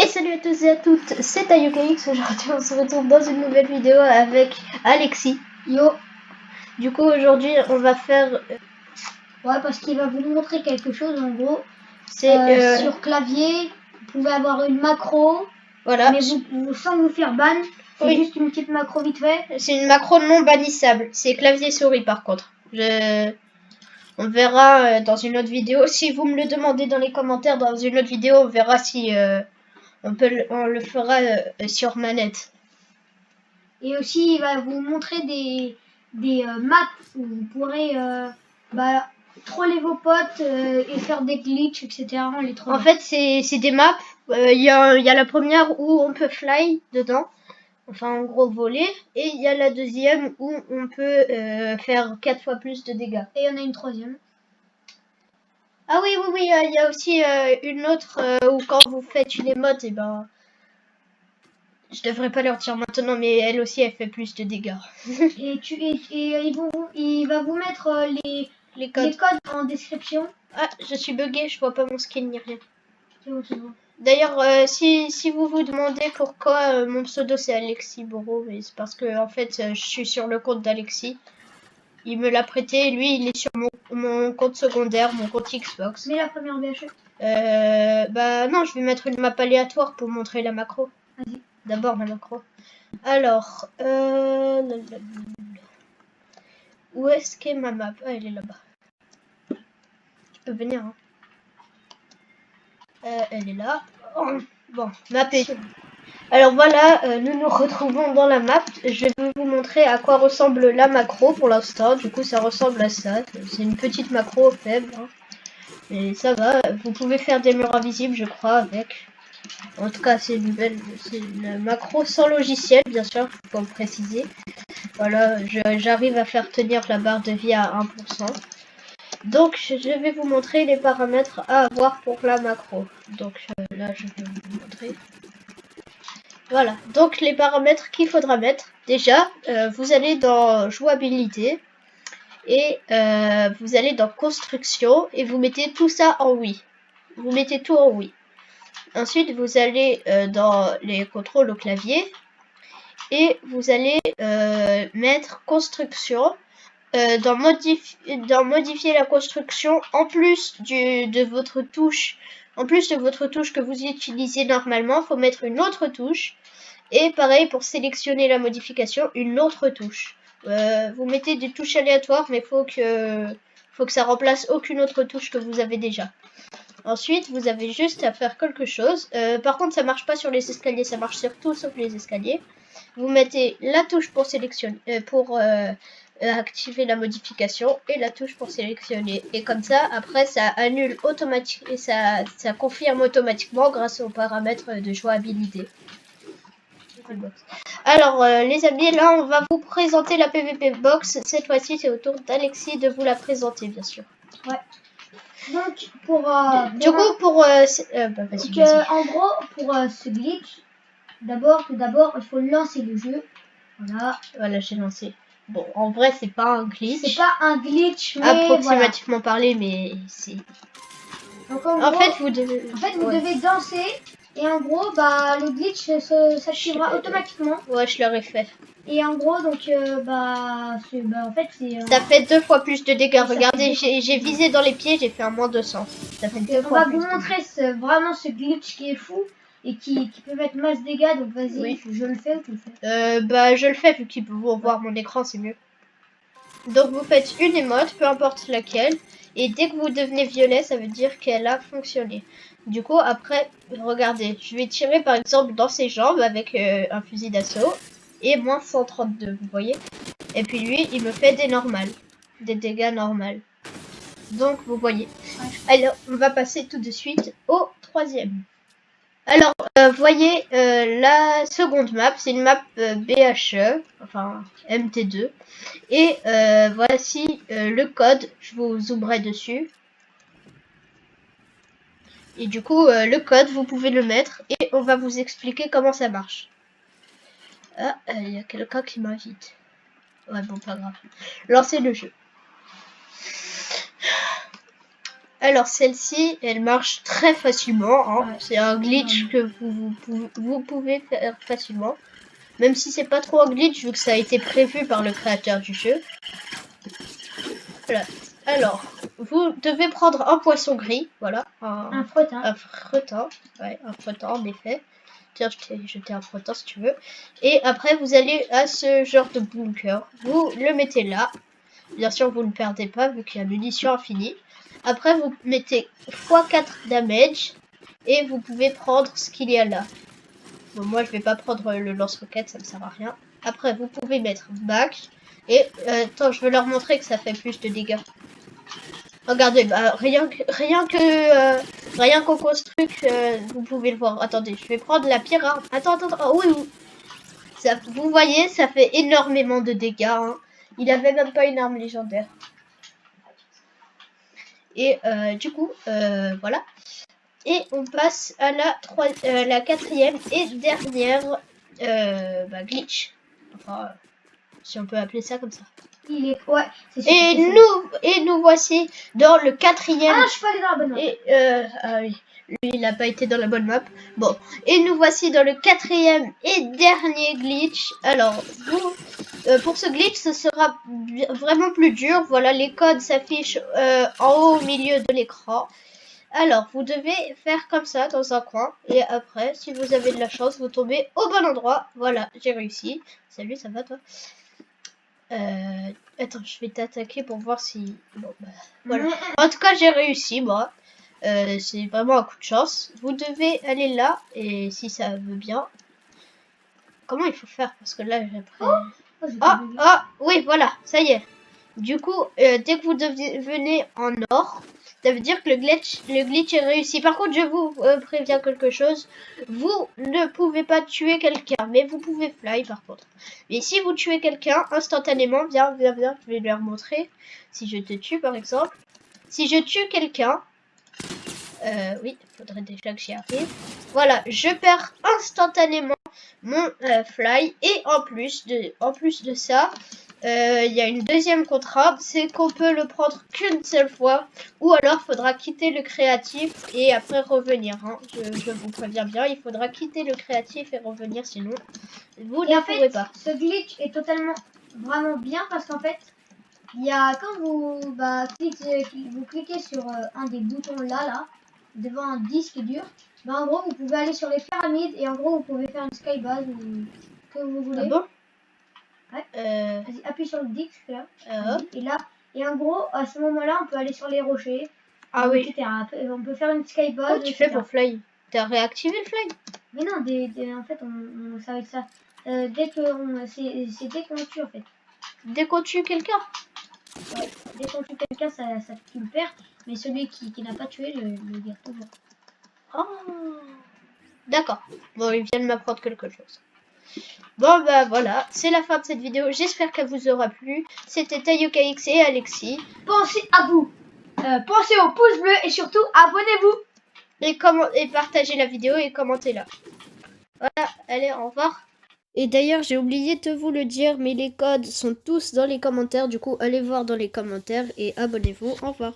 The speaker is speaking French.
Et salut à tous et à toutes, c'est TayoKX. Aujourd'hui on se retrouve dans une nouvelle vidéo avec Alexis. Yo. Du coup aujourd'hui on va faire... Ouais, parce qu'il va vous montrer quelque chose en gros. C'est sur clavier, vous pouvez avoir une macro. Voilà. Mais vous sans vous faire ban. C'est Oui. juste une petite macro vite fait. C'est une macro non bannissable. C'est clavier souris par contre. On verra dans une autre vidéo. Si vous me le demandez dans les commentaires dans une autre vidéo, on verra si on le fera sur manette. Et aussi il va vous montrer des maps où vous pourrez troller vos potes et faire des glitches, etc. En fait c'est des maps. Il y a la première où on peut fly dedans. Enfin en gros voler. Et il y a la deuxième où on peut faire 4 fois plus de dégâts. Et il y en a une troisième. Ah oui, il y a aussi une autre où quand vous faites une émote, et ben... Je devrais pas leur dire maintenant, mais elle aussi, elle fait plus de dégâts. Et il va vous mettre les codes en description. Ah, je suis bugué, je vois pas mon skin ni rien. C'est bon, c'est bon. D'ailleurs, si vous vous demandez pourquoi mon pseudo c'est Alexis Boro, c'est parce que en fait, je suis sur le compte d'Alexis. Il me l'a prêté, lui, il est sur mon compte secondaire, mon compte Xbox. Mais la première BHE. Bah non, je vais mettre une map aléatoire pour montrer la macro. Vas-y. D'abord la macro. Alors, où est-ce qu'est ma map? Ah, elle est là-bas. Tu peux venir, hein. Elle est là. Oh, bon, map est... Alors voilà, nous nous retrouvons dans la map. Je vais vous montrer à quoi ressemble la macro pour l'instant. Du coup, ça ressemble à ça. C'est une petite macro faible, hein. Mais ça va. Vous pouvez faire des murs invisibles, je crois, avec. En tout cas, c'est une macro sans logiciel, bien sûr, faut le préciser. Voilà, j'arrive à faire tenir la barre de vie à 1%. Donc, je vais vous montrer les paramètres à avoir pour la macro. Donc là, je vais vous montrer. Voilà, donc les paramètres qu'il faudra mettre. Déjà, vous allez dans jouabilité et vous allez dans construction et vous mettez tout ça en oui. Vous mettez tout en oui. Ensuite, vous allez dans les contrôles au clavier et vous allez mettre construction. Dans modifier la construction, en plus de votre touche que vous utilisez normalement, faut mettre une autre touche. Et pareil pour sélectionner la modification, une autre touche. Vous mettez des touches aléatoires, mais faut que ça remplace aucune autre touche que vous avez déjà. Ensuite, vous avez juste à faire quelque chose. Par contre, ça marche pas sur les escaliers, ça marche sur tout sauf les escaliers. Vous mettez la touche pour sélectionner, activer la modification et la touche pour sélectionner. Et comme ça, après, ça annule automatiquement et ça confirme automatiquement grâce aux paramètres de jouabilité. Alors, les amis, là, on va vous présenter la PVP Box. Cette fois-ci, c'est au tour d'Alexis de vous la présenter, bien sûr. Ouais. Donc, pour... du coup, pour... en gros, pour ce glitch, tout d'abord, il faut lancer le jeu. Voilà, j'ai lancé. Bon, en vrai, c'est pas un glitch. C'est pas un glitch, mais approximativement parlé, mais c'est... Donc en fait, vous devez danser. Et en gros, le glitch s'activera automatiquement. Ouais, je l'aurais fait. Et en gros, donc, en fait, c'est... Ça fait 2 fois plus de dégâts. Regardez, j'ai visé dans les pieds, j'ai fait un -200. Ça fait 2 fois plus. On va vous montrer vraiment ce glitch qui est fou et qui peut mettre masse dégâts. Donc vas-y, oui. Je le fais ou tu le fais? Je le fais vu qu'il peut voir mon écran, c'est mieux. Donc vous faites une émote, peu importe laquelle. Et dès que vous devenez violet, ça veut dire qu'elle a fonctionné. Du coup, après, regardez, je vais tirer par exemple dans ses jambes avec un fusil d'assaut. Et moins 132, vous voyez. Et puis lui, il me fait des dégâts normaux. Donc, vous voyez. Alors, on va passer tout de suite au troisième. Alors, voyez, la seconde map, c'est une map BHE, enfin MT2. Et voici le code, je vous zoomerai dessus. Et du coup, le code, vous pouvez le mettre et on va vous expliquer comment ça marche. Ah, il y a quelqu'un qui m'invite. Ouais, bon, pas grave. Lancez le jeu. Alors celle-ci, elle marche très facilement. Hein. Ouais. C'est un glitch que vous pouvez faire facilement. Même si c'est pas trop un glitch vu que ça a été prévu par le créateur du jeu. Voilà. Alors, vous devez prendre un poisson gris. Voilà. Un frottin. Un frottin. Ouais, un frottin en effet. Tiens, je t'ai jeté un frottin si tu veux. Et après, vous allez à ce genre de bunker. Vous le mettez là. Bien sûr, vous ne perdez pas vu qu'il y a munitions infinie. Après, vous mettez x4 damage. Et vous pouvez prendre ce qu'il y a là. Bon, moi, je vais pas prendre le lance-roquette, ça me sert à rien. Après, vous pouvez mettre max. Et, attends, je veux leur montrer que ça fait plus de dégâts. Regardez, bah, rien qu'au construct, vous pouvez le voir. Attendez, je vais prendre la pire arme. Attends, oh, oui. Ça, vous voyez, ça fait énormément de dégâts. Hein. Il avait même pas une arme légendaire. Et du coup, voilà. Et on passe à la quatrième et dernière glitch. Enfin, si on peut appeler ça comme ça. Il est... Ouais, c'est sûr, Et nous voici dans le quatrième. Ah, je suis pas allée dans la bonne map. Et, ah oui, lui il n'a pas été dans la bonne map. Bon, et nous voici dans le quatrième et dernier glitch. Alors, vous, pour ce glitch, ce sera vraiment plus dur. Voilà, les codes s'affichent en haut au milieu de l'écran. Alors, vous devez faire comme ça dans un coin. Et après, si vous avez de la chance, vous tombez au bon endroit. Voilà, j'ai réussi. Salut, ça va toi? Attends, je vais t'attaquer pour voir si... Bon, bah, voilà. En tout cas, j'ai réussi, moi. C'est vraiment un coup de chance. Vous devez aller là, et si ça veut bien... Comment il faut faire? Parce que là, j'ai pris... oui, voilà, ça y est. Du coup, dès que vous venez en or, ça veut dire que le glitch est réussi. Par contre, je vous préviens quelque chose. Vous ne pouvez pas tuer quelqu'un, mais vous pouvez fly par contre. Et si vous tuez quelqu'un instantanément, viens, je vais leur montrer. Si je te tue par exemple. Si je tue quelqu'un, oui, il faudrait déjà que j'y arrive. Voilà, je perds instantanément mon fly. Et en plus de ça... il y a une deuxième contrainte, c'est qu'on peut le prendre qu'une seule fois, ou alors faudra quitter le créatif et après revenir. Hein. Je vous préviens bien, il faudra quitter le créatif et revenir, sinon vous ne pourrez pas. Ce glitch est totalement vraiment bien parce qu'en fait, il y a quand vous cliquez sur un des boutons là, devant un disque dur, en gros vous pouvez aller sur les pyramides et en gros vous pouvez faire une skybase ou que vous voulez. Ah bon? Ouais. Vas-y, appuie sur le disque là. Et là, et en gros, à ce moment-là, on peut aller sur les rochers. Ah oui. Etc. On peut faire une skybase. Comment tu fais pour fly? T'as réactivé le fly? Mais non, en fait, ça va être ça. Dès qu'on tue en fait. Dès qu'on tue quelqu'un? Ouais. Dès qu'on tue quelqu'un, ça tu le perds. Mais celui qui n'a pas tué le garde toujours. Oh. D'accord. Bon, il vient de m'apprendre quelque chose. Bon bah voilà, c'est la fin de cette vidéo. J'espère qu'elle vous aura plu. C'était TayokaX et Alexis. Pensez à vous. Pensez au pouce bleu et surtout abonnez-vous. Et partagez la vidéo et commentez-la. Voilà, allez, au revoir. Et d'ailleurs, j'ai oublié de vous le dire, mais les codes sont tous dans les commentaires. Du coup, allez voir dans les commentaires et abonnez-vous. Au revoir.